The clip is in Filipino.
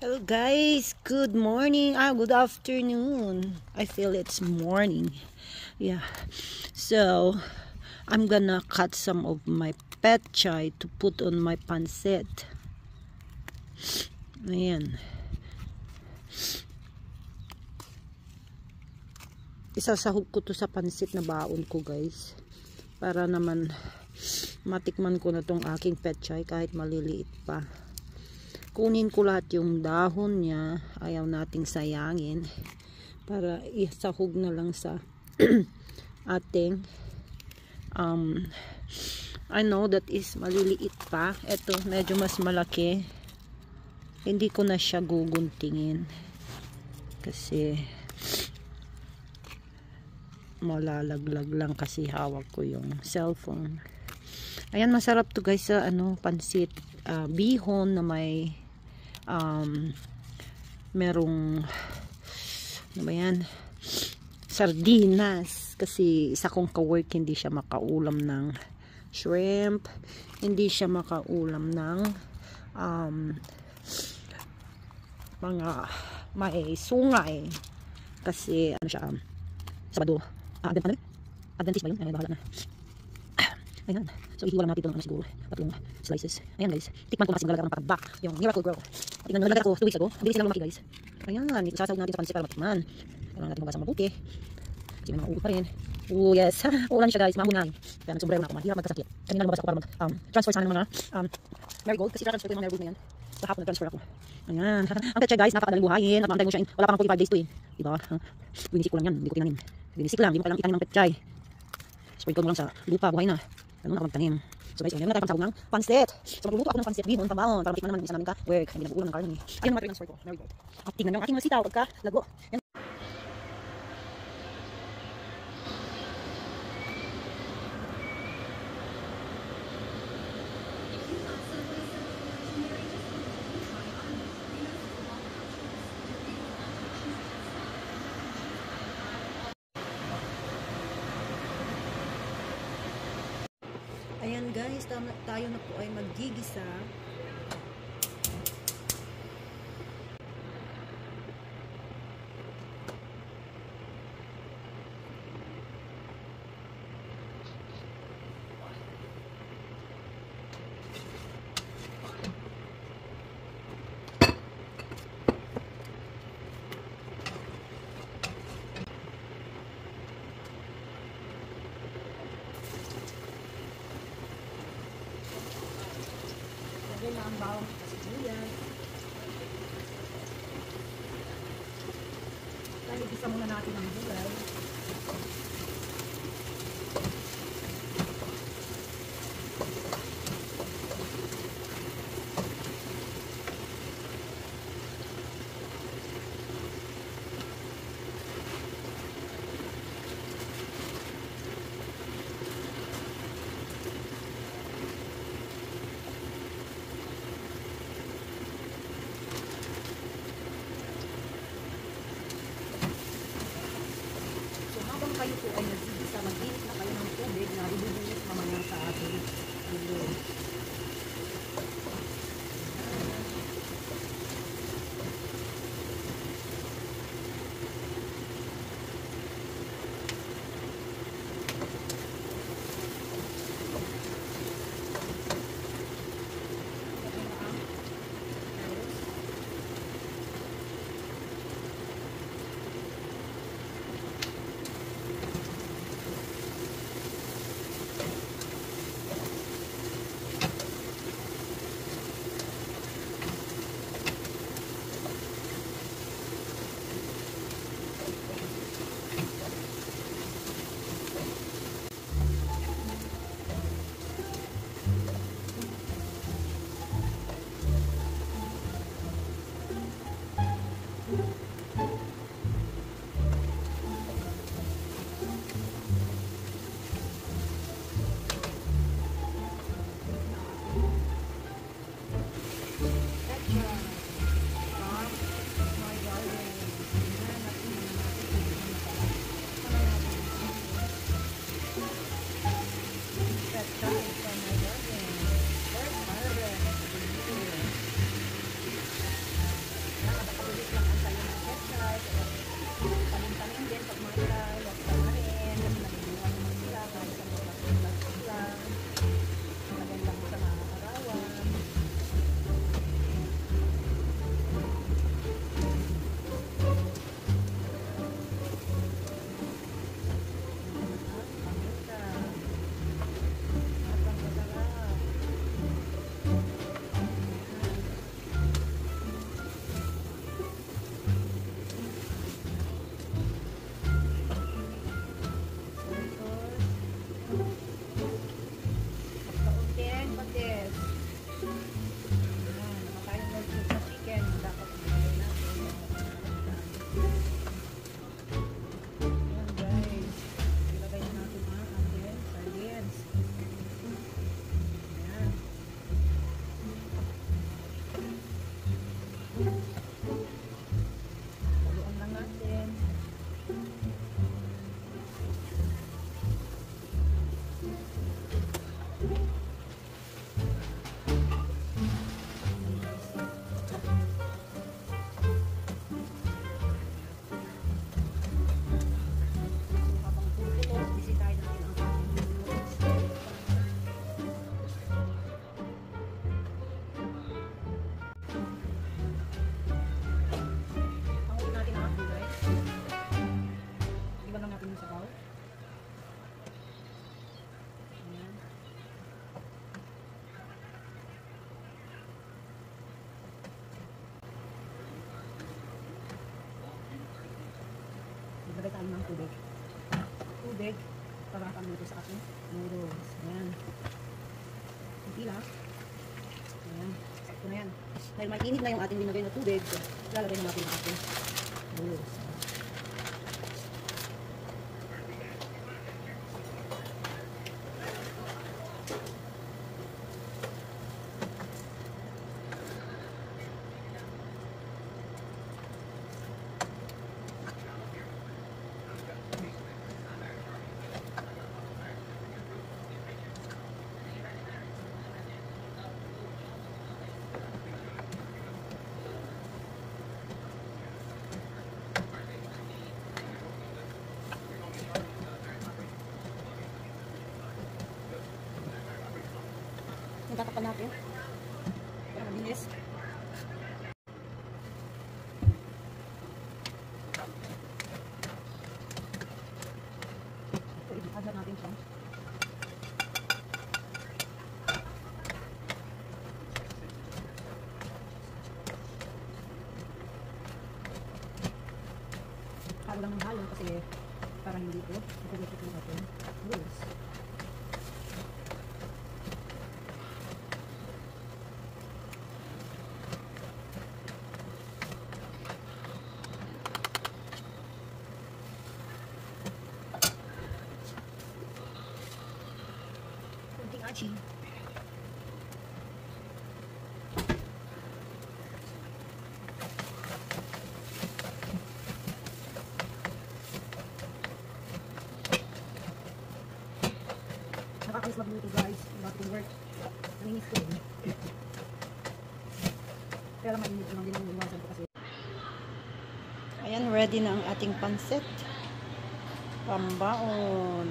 Hello guys, good morning, good afternoon. I feel it's morning. Yeah, so I'm gonna cut some of my petchay to put on my pancit. Ayan. Isasahog ko to sa pancit na baon ko guys, para naman matikman ko na tong aking petchay kahit maliliit pa. Kunin ko lahat yung dahon niya, ayaw nating sayangin, para isahog na lang sa ating I know that is maliliit pa. Ito medyo mas malaki, hindi ko na siya guguntingin kasi malalaglag lang kasi hawak ko yung cellphone. Ayan, masarap to guys sa pansit bihon na may merong ano ba yan, sardinas, kasi isa kong ka-work hindi siya makaulam ng shrimp, hindi siya makaulam ng mga may sungay kasi siya Sabado, Adventist ba yun? Ay, bahala na. Ayan. So, ihiwa lang natin ito ng siguro. Tatlong slices. Ayan guys. Tikman ko kasi nagalagak ng patabak. Yung Miracle Grow. Tingnan, nalagak ako 2 weeks ago. Mabilis lang lumaki guys. Ayan. Isasawag natin sa pansit para matikman. Kailangan natin hugasang mabuti. Kasi may mga uot pa rin. Oh yes. Uulan siya guys. Mahunay. Kaya nagsombrero na ako. Mahirap magkasakit. Kanina lumabas ako para mag-transfer sana ng mga marigold. Kasi transfer ko yung mga marigold na yan. Sa hapon na-transfer ako. Ayan. Ang petchay guys. Napakadaling buhayin. At maantay mo siya. Wala pang 45 days to eh. Diba? Winisik ko lang yan. Hindi ko tinanim. Winisik lang. Hindi mo kailangan itanim ng petchay. Sprinkle mo lang sa lupa. Buhay na. Ganun ako magtanim. So guys, meron na tayong pansahog ng pansit. So magluluto ako ng pansit bihon, pambaon, para matikman naman isa namin ka-work. Hindi nag-uulam ng karne. Ayun ang transfer ko. Marigold. At tingnan yung aking mga sitaw pagka lago. Yan. Ayan guys, tayo na po ay maggigisa. Na ang bawang kasi sibuyas. Dahil igisa muna natin ang gulay. Kayo tubig. Tubig para paluto sa ating noodles. Ayan. Pila. Ayan. Sakto na yan. Dahil mainit na yung ating binagay na tubig, lalagay na natin ang ating noodles. Tatakpan natin para mabilis. So, i-add natin siya. Halo lang ng halo kasi para hindi ito ipagkakit ng ating noodles. Achi. Nakakalis magluto guys. About to work. Naninis ko din. Pero mainit ko lang din ang iwasan ko kasi. Ayan, ready na ang ating pansit. Pambaon.